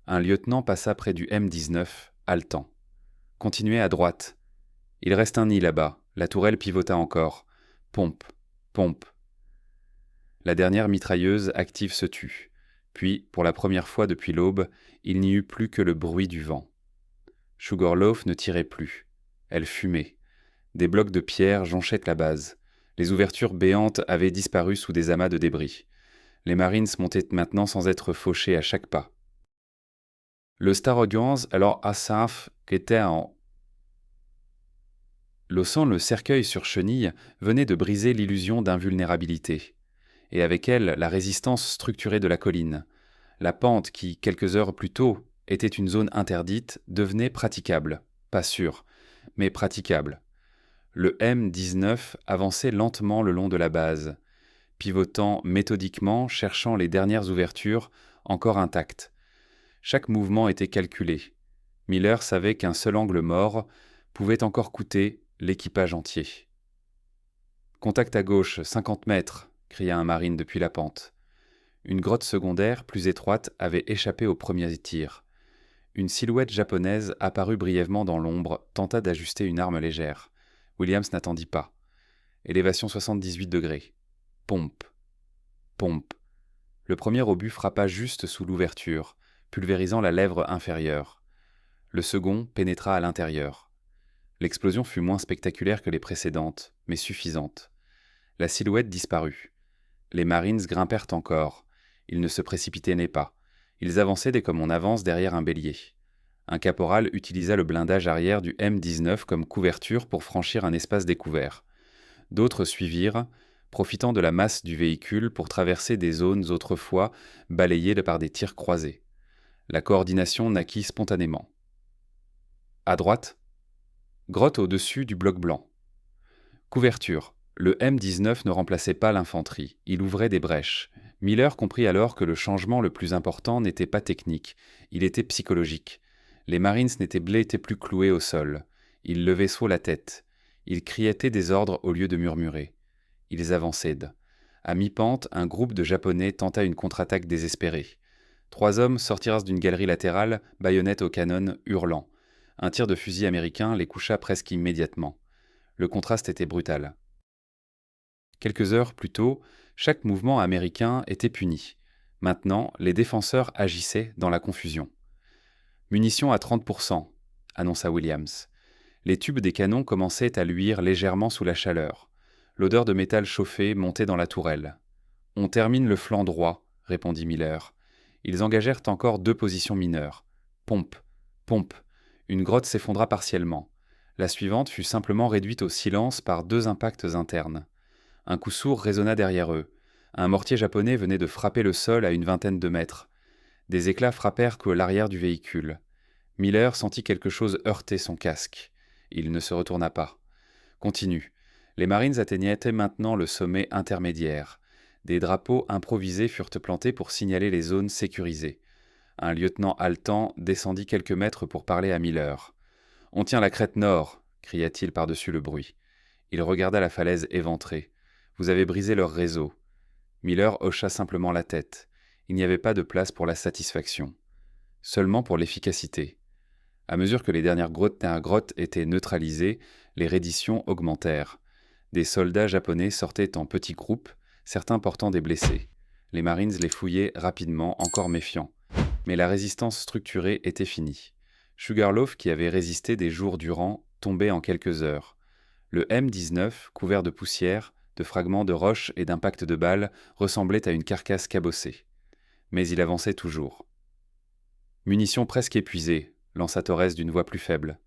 Un lieutenant passa près du M-19, haletant. « Continuez à droite. Il reste un nid là-bas. » La tourelle pivota encore. « Pompe, pompe. » La dernière mitrailleuse active se tut. Puis, pour la première fois depuis l'aube, il n'y eut plus que le bruit du vent. Sugarloaf ne tirait plus. Elle fumait. Des blocs de pierre jonchaient la base. Les ouvertures béantes avaient disparu sous des amas de débris. Les Marines montaient maintenant sans être fauchés à chaque pas. Le Starogans, alors Asaf, qui était en... L'ossant le cercueil sur chenille venait de briser l'illusion d'invulnérabilité. Et avec elle, la résistance structurée de la colline. La pente qui, quelques heures plus tôt, était une zone interdite, devenait praticable. Pas sûre, mais praticable. Le M-19 avançait lentement le long de la base, pivotant méthodiquement, cherchant les dernières ouvertures, encore intactes. Chaque mouvement était calculé. Miller savait qu'un seul angle mort pouvait encore coûter l'équipage entier. « Contact à gauche, 50 mètres !» cria un marine depuis la pente. Une grotte secondaire, plus étroite, avait échappé au premier tir. Une silhouette japonaise apparut brièvement dans l'ombre, tenta d'ajuster une arme légère. Williams n'attendit pas. Élévation 78 degrés. Pompe. Pompe. Le premier obus frappa juste sous l'ouverture, pulvérisant la lèvre inférieure. Le second pénétra à l'intérieur. L'explosion fut moins spectaculaire que les précédentes, mais suffisante. La silhouette disparut. Les Marines grimpèrent encore. Ils ne se précipitaient pas. Ils avançaient dès comme on avance derrière un bélier. Un caporal utilisa le blindage arrière du M-19 comme couverture pour franchir un espace découvert. D'autres suivirent, profitant de la masse du véhicule pour traverser des zones autrefois balayées par des tirs croisés. La coordination naquit spontanément. À droite, grotte au-dessus du bloc blanc. Couverture. Le M-19 ne remplaçait pas l'infanterie, il ouvrait des brèches. Miller comprit alors que le changement le plus important n'était pas technique, il était psychologique. Les Marines n'étaient plus cloués au sol. Ils levaient soit la tête. Ils criaient des ordres au lieu de murmurer. Ils avançaient. À mi-pente, un groupe de Japonais tenta une contre-attaque désespérée. 3 hommes sortirent d'une galerie latérale, baïonnettes au canon, hurlant. Un tir de fusil américain les coucha presque immédiatement. Le contraste était brutal. Quelques heures plus tôt, chaque mouvement américain était puni. Maintenant, les défenseurs agissaient dans la confusion. « Munitions à 30%, annonça Williams. Les tubes des canons commençaient à luire légèrement sous la chaleur. L'odeur de métal chauffé montait dans la tourelle. « On termine le flanc droit, » répondit Miller. Ils engagèrent encore 2 positions mineures. Pompe, pompe. Une grotte s'effondra partiellement. La suivante fut simplement réduite au silence par 2 impacts internes. Un coup sourd résonna derrière eux. Un mortier japonais venait de frapper le sol à une vingtaine de mètres. Des éclats frappèrent que l'arrière du véhicule. Miller sentit quelque chose heurter son casque. Il ne se retourna pas. Continue. Les Marines atteignaient maintenant le sommet intermédiaire. Des drapeaux improvisés furent plantés pour signaler les zones sécurisées. Un lieutenant haletant descendit quelques mètres pour parler à Miller. « On tient la crête nord !» cria-t-il par-dessus le bruit. Il regarda la falaise éventrée. « Vous avez brisé leur réseau. » Miller hocha simplement la tête. Il n'y avait pas de place pour la satisfaction. Seulement pour l'efficacité. À mesure que les dernières grottes étaient neutralisées, les redditions augmentèrent. Des soldats japonais sortaient en petits groupes, certains portant des blessés. Les Marines les fouillaient rapidement, encore méfiants. Mais la résistance structurée était finie. Sugarloaf, qui avait résisté des jours durant, tombait en quelques heures. Le M-19, couvert de poussière, de fragments de roches et d'impacts de balles, ressemblait à une carcasse cabossée. Mais il avançait toujours. Munitions presque épuisées, lança Torres d'une voix plus faible.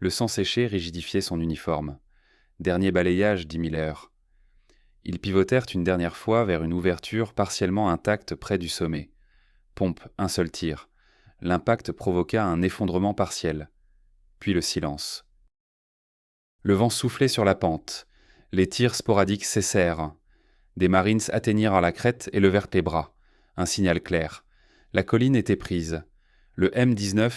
Le sang séché rigidifiait son uniforme. Dernier balayage, dit Miller. Ils pivotèrent une dernière fois vers une ouverture partiellement intacte près du sommet. Pompe, un seul tir. L'impact provoqua un effondrement partiel. Puis le silence. Le vent soufflait sur la pente. Les tirs sporadiques cessèrent. Des Marines atteignirent la crête et levèrent les bras. Un signal clair. La colline était prise. Le M-19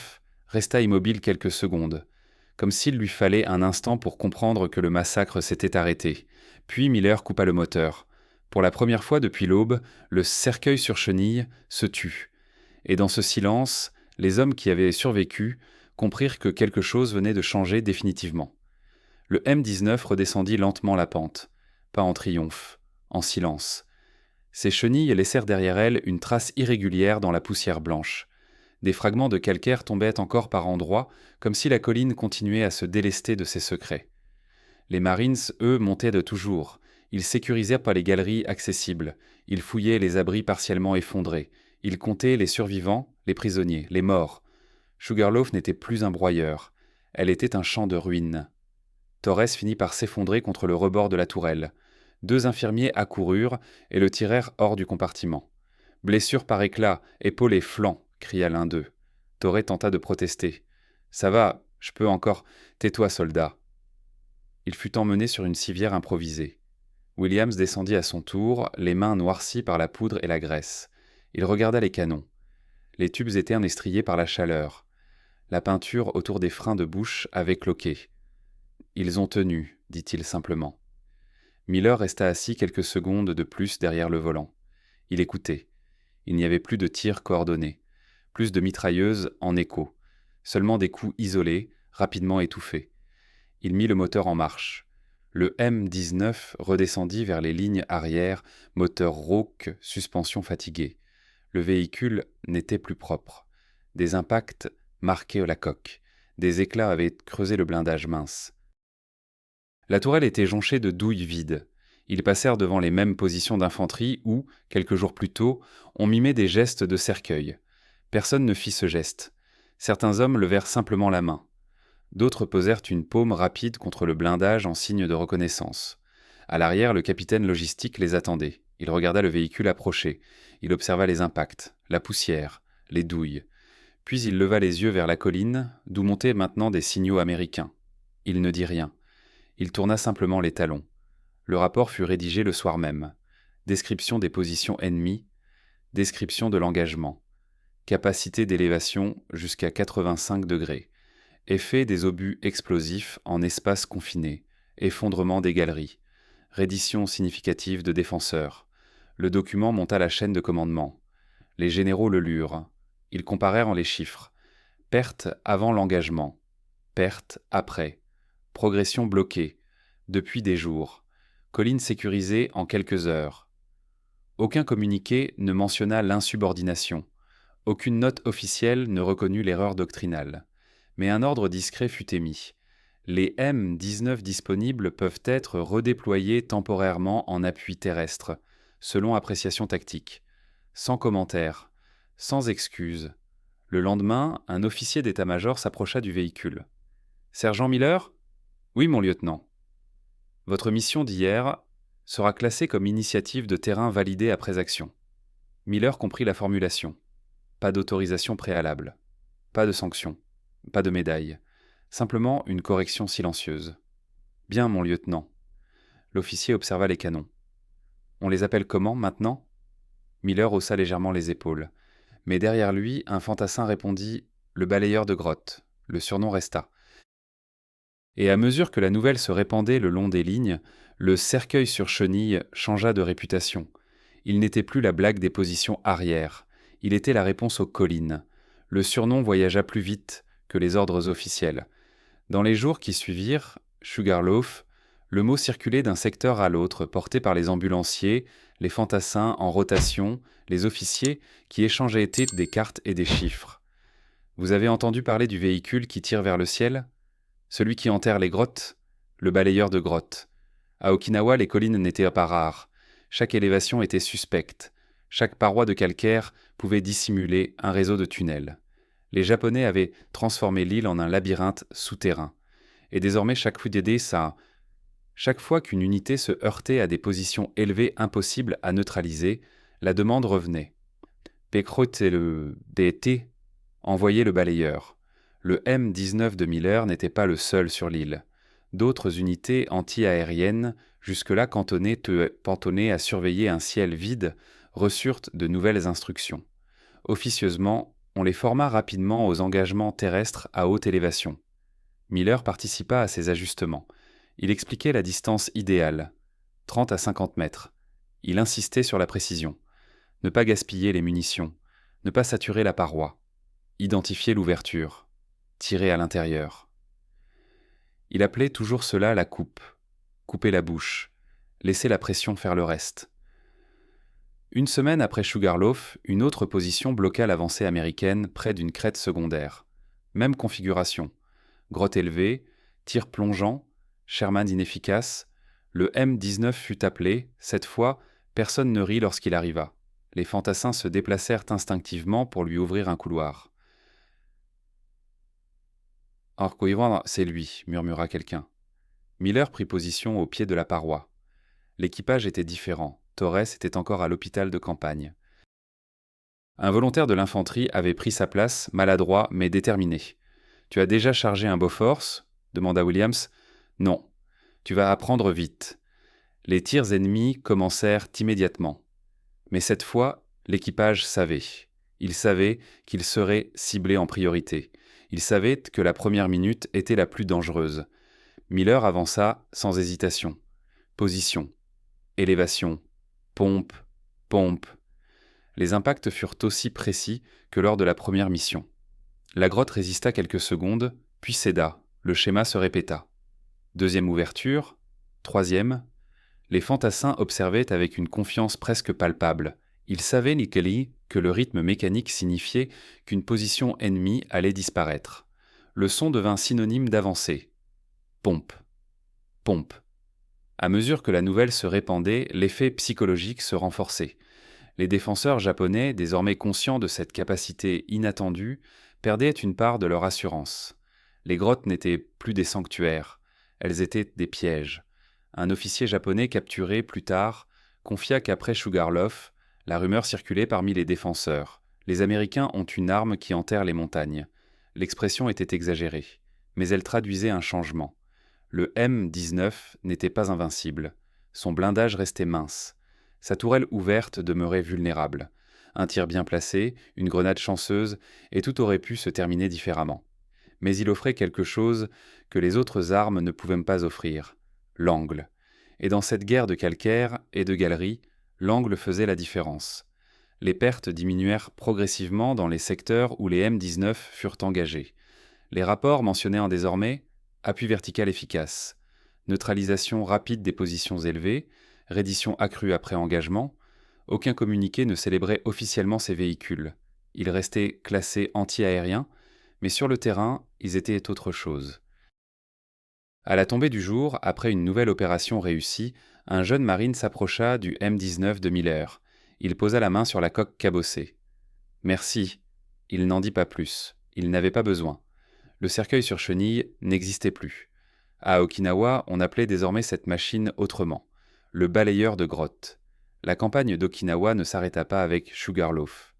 resta immobile quelques secondes, comme s'il lui fallait un instant pour comprendre que le massacre s'était arrêté. Puis Miller coupa le moteur. Pour la première fois depuis l'aube, le cercueil sur chenille se tut. Et dans ce silence, les hommes qui avaient survécu comprirent que quelque chose venait de changer définitivement. Le M-19 redescendit lentement la pente, pas en triomphe, en silence. Ses chenilles laissèrent derrière elles une trace irrégulière dans la poussière blanche. Des fragments de calcaire tombaient encore par endroits, comme si la colline continuait à se délester de ses secrets. Les Marines, eux, montaient de toujours. Ils sécurisèrent par les galeries accessibles. Ils fouillaient les abris partiellement effondrés. Ils comptaient les survivants, les prisonniers, les morts. Sugarloaf n'était plus un broyeur. Elle était un champ de ruines. Torres finit par s'effondrer contre le rebord de la tourelle. 2 infirmiers accoururent et le tirèrent hors du compartiment. « Blessure par éclat, épaule et flanc !» cria l'un d'eux. Torres tenta de protester. « Ça va, je peux encore. Tais-toi, soldat. » Il fut emmené sur une civière improvisée. Williams descendit à son tour, les mains noircies par la poudre et la graisse. Il regarda les canons. Les tubes étaient estriés par la chaleur. La peinture autour des freins de bouche avait cloqué. « Ils ont tenu, dit-il simplement. Miller resta assis quelques secondes de plus derrière le volant. Il écoutait. Il n'y avait plus de tirs coordonnés, plus de mitrailleuses en écho, seulement des coups isolés, rapidement étouffés. Il mit le moteur en marche. Le M-19 redescendit vers les lignes arrière, moteur rauque, suspension fatiguée. Le véhicule n'était plus propre. Des impacts marquaient la coque. Des éclats avaient creusé le blindage mince. La tourelle était jonchée de douilles vides. Ils passèrent devant les mêmes positions d'infanterie où, quelques jours plus tôt, on mimait des gestes de cercueil. Personne ne fit ce geste. Certains hommes levèrent simplement la main. D'autres posèrent une paume rapide contre le blindage en signe de reconnaissance. À l'arrière, le capitaine logistique les attendait. Il regarda le véhicule approcher. Il observa les impacts, la poussière, les douilles. Puis il leva les yeux vers la colline, d'où montaient maintenant des signaux américains. Il ne dit rien. Il tourna simplement les talons. Le rapport fut rédigé le soir même. Description des positions ennemies, description de l'engagement, capacité d'élévation jusqu'à 85 degrés, effet des obus explosifs en espace confiné, effondrement des galeries, reddition significative de défenseurs. Le document monta la chaîne de commandement. Les généraux le lurent. Ils comparèrent les chiffres. Perte avant l'engagement, perte après. Progression bloquée, depuis des jours. Colline sécurisée en quelques heures. Aucun communiqué ne mentionna l'insubordination. Aucune note officielle ne reconnut l'erreur doctrinale. Mais un ordre discret fut émis. Les M-19 disponibles peuvent être redéployés temporairement en appui terrestre, selon appréciation tactique. Sans commentaire, sans excuse. Le lendemain, un officier d'état-major s'approcha du véhicule. « Sergent Miller ? » « Oui, mon lieutenant. Votre mission d'hier sera classée comme initiative de terrain validée après action. » Miller comprit la formulation. Pas d'autorisation préalable. Pas de sanction. Pas de médaille. Simplement une correction silencieuse. « Bien, mon lieutenant. » L'officier observa les canons. « On les appelle comment, maintenant ?» Miller haussa légèrement les épaules. Mais derrière lui, un fantassin répondit « Le balayeur de grotte ». Le surnom resta. Et à mesure que la nouvelle se répandait le long des lignes, le cercueil sur chenille changea de réputation. Il n'était plus la blague des positions arrière. Il était la réponse aux collines. Le surnom voyagea plus vite, que les ordres officiels. Dans les jours qui suivirent, Sugarloaf, le mot circulait d'un secteur à l'autre, porté par les ambulanciers, les fantassins en rotation, les officiers qui échangeaient des cartes et des chiffres. Vous avez entendu parler du véhicule qui tire vers le ciel? Celui qui enterre les grottes? Le balayeur de grottes. À Okinawa, les collines n'étaient pas rares. Chaque élévation était suspecte. Chaque paroi de calcaire pouvait dissimuler un réseau de tunnels. Les Japonais avaient transformé l'île en un labyrinthe souterrain. Et désormais, chaque fois qu'une unité se heurtait à des positions élevées impossibles à neutraliser, la demande revenait. Pécrote et le DT envoyaient le balayeur. Le M-19 de Miller n'était pas le seul sur l'île. D'autres unités anti-aériennes, jusque-là cantonnées à surveiller un ciel vide, reçurent de nouvelles instructions. Officieusement, on les forma rapidement aux engagements terrestres à haute élévation. Miller participa à ces ajustements. Il expliquait la distance idéale, 30 à 50 mètres. Il insistait sur la précision. Ne pas gaspiller les munitions, ne pas saturer la paroi, identifier l'ouverture, tirer à l'intérieur. Il appelait toujours cela la coupe, couper la bouche, laisser la pression faire le reste. Une semaine après Sugarloaf, une autre position bloqua l'avancée américaine près d'une crête secondaire. Même configuration. Grotte élevée, tir plongeant, Sherman inefficace. Le M-19 fut appelé. Cette fois, personne ne rit lorsqu'il arriva. Les fantassins se déplacèrent instinctivement pour lui ouvrir un couloir. « Arcoïvan, c'est lui », murmura quelqu'un. Miller prit position au pied de la paroi. L'équipage était différent. Torres était encore à l'hôpital de campagne. Un volontaire de l'infanterie avait pris sa place, maladroit mais déterminé. « Tu as déjà chargé un Bofors ?» demanda Williams. « Non. Tu vas apprendre vite. » Les tirs ennemis commencèrent immédiatement. Mais cette fois, l'équipage savait. Il savait qu'il serait ciblé en priorité. Il savait que la première minute était la plus dangereuse. Miller avança sans hésitation. Position, élévation, pompe, pompe. Les impacts furent aussi précis que lors de la première mission. La grotte résista quelques secondes, puis céda. Le schéma se répéta. Deuxième ouverture, troisième. Les fantassins observaient avec une confiance presque palpable. Ils savaient, Nikeli, que le rythme mécanique signifiait qu'une position ennemie allait disparaître. Le son devint synonyme d'avancée. Pompe. Pompe. À mesure que la nouvelle se répandait, l'effet psychologique se renforçait. Les défenseurs japonais, désormais conscients de cette capacité inattendue, perdaient une part de leur assurance. Les grottes n'étaient plus des sanctuaires, elles étaient des pièges. Un officier japonais capturé plus tard confia qu'après Sugarloaf, la rumeur circulait parmi les défenseurs. Les Américains ont une arme qui enterre les montagnes. L'expression était exagérée, mais elle traduisait un changement. Le M-19 n'était pas invincible. Son blindage restait mince. Sa tourelle ouverte demeurait vulnérable. Un tir bien placé, une grenade chanceuse, et tout aurait pu se terminer différemment. Mais il offrait quelque chose que les autres armes ne pouvaient pas offrir, l'angle. Et dans cette guerre de calcaire et de galeries, l'angle faisait la différence. Les pertes diminuèrent progressivement dans les secteurs où les M-19 furent engagés. Les rapports mentionnaient en désormais appui vertical efficace, neutralisation rapide des positions élevées, reddition accrue après engagement. Aucun communiqué ne célébrait officiellement ces véhicules. Ils restaient classés anti-aériens, mais sur le terrain, ils étaient autre chose. À la tombée du jour, après une nouvelle opération réussie, un jeune marine s'approcha du M-19 de Miller. Il posa la main sur la coque cabossée. « Merci. » Il n'en dit pas plus. Il n'avait pas besoin. Le cercueil sur chenille n'existait plus. À Okinawa, on appelait désormais cette machine autrement. Le balayeur de grottes. La campagne d'Okinawa ne s'arrêta pas avec Sugarloaf.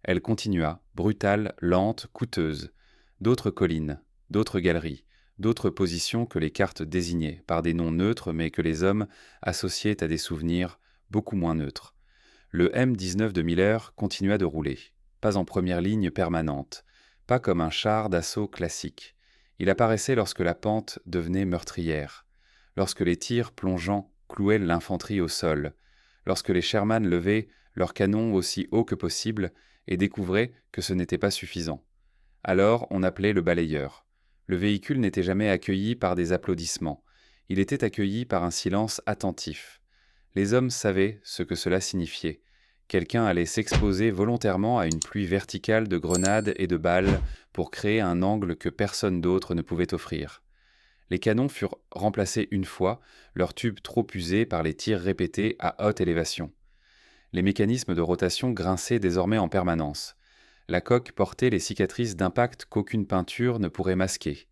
Elle continua, brutale, lente, coûteuse. D'autres collines, d'autres galeries, d'autres positions que les cartes désignaient, par des noms neutres mais que les hommes associaient à des souvenirs beaucoup moins neutres. Le M-19 de Miller continua de rouler, pas en première ligne permanente, pas comme un char d'assaut classique. Il apparaissait lorsque la pente devenait meurtrière, lorsque les tirs plongeants clouaient l'infanterie au sol, lorsque les Sherman levaient leurs canons aussi haut que possible et découvraient que ce n'était pas suffisant. Alors on appelait le balayeur. Le véhicule n'était jamais accueilli par des applaudissements. Il était accueilli par un silence attentif. Les hommes savaient ce que cela signifiait. Quelqu'un allait s'exposer volontairement à une pluie verticale de grenades et de balles pour créer un angle que personne d'autre ne pouvait offrir. Les canons furent remplacés une fois, leurs tubes trop usés par les tirs répétés à haute élévation. Les mécanismes de rotation grinçaient désormais en permanence. La coque portait les cicatrices d'impact qu'aucune peinture ne pourrait masquer.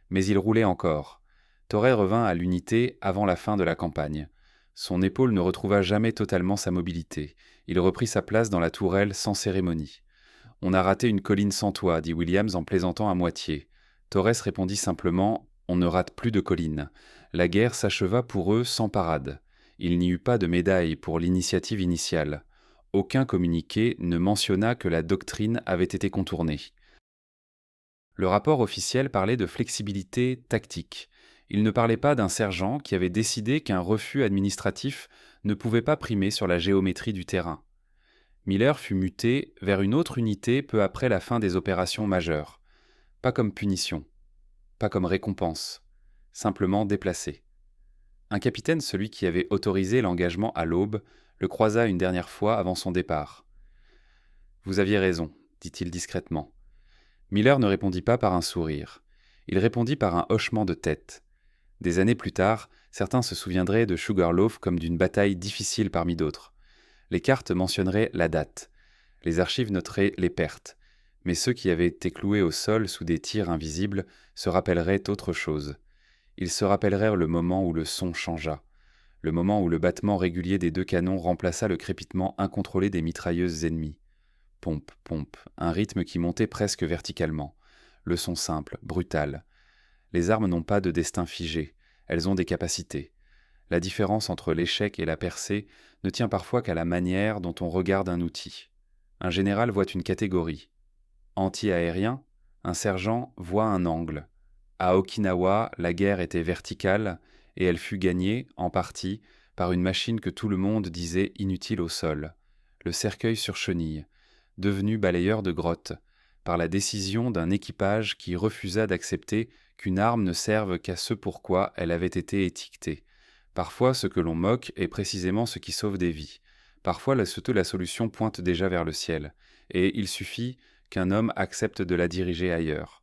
Mais il roulait encore. Torret revint à l'unité avant la fin de la campagne. Son épaule ne retrouva jamais totalement sa mobilité. Il reprit sa place dans la tourelle sans cérémonie. « On a raté une colline sans toit, dit Williams en plaisantant à moitié. Torres répondit simplement « On ne rate plus de collines ». La guerre s'acheva pour eux sans parade. Il n'y eut pas de médaille pour l'initiative initiale. Aucun communiqué ne mentionna que la doctrine avait été contournée. Le rapport officiel parlait de flexibilité tactique. Il ne parlait pas d'un sergent qui avait décidé qu'un refus administratif ne pouvait pas primer sur la géométrie du terrain. Miller fut muté vers une autre unité peu après la fin des opérations majeures. Pas comme punition, pas comme récompense, simplement déplacé. Un capitaine, celui qui avait autorisé l'engagement à l'aube, le croisa une dernière fois avant son départ. « Vous aviez raison, dit-il discrètement. » Miller ne répondit pas par un sourire. Il répondit par un hochement de tête. Des années plus tard, certains se souviendraient de Sugarloaf comme d'une bataille difficile parmi d'autres. Les cartes mentionneraient la date. Les archives noteraient les pertes. Mais ceux qui avaient été cloués au sol sous des tirs invisibles se rappelleraient autre chose. Ils se rappelleraient le moment où le son changea, le moment où le battement régulier des deux canons remplaça le crépitement incontrôlé des mitrailleuses ennemies. Pompe, pompe, un rythme qui montait presque verticalement. Le son simple, brutal. Les armes n'ont pas de destin figé, elles ont des capacités. La différence entre l'échec et la percée ne tient parfois qu'à la manière dont on regarde un outil. Un général voit une catégorie. Anti-aérien, un sergent voit un angle. À Okinawa, la guerre était verticale et elle fut gagnée, en partie, par une machine que tout le monde disait inutile au sol, le cercueil sur chenille, devenu balayeur de grottes, par la décision d'un équipage qui refusa d'accepter qu'une arme ne serve qu'à ce pourquoi elle avait été étiquetée. Parfois, ce que l'on moque est précisément ce qui sauve des vies. Parfois, la solution pointe déjà vers le ciel, et il suffit qu'un homme accepte de la diriger ailleurs.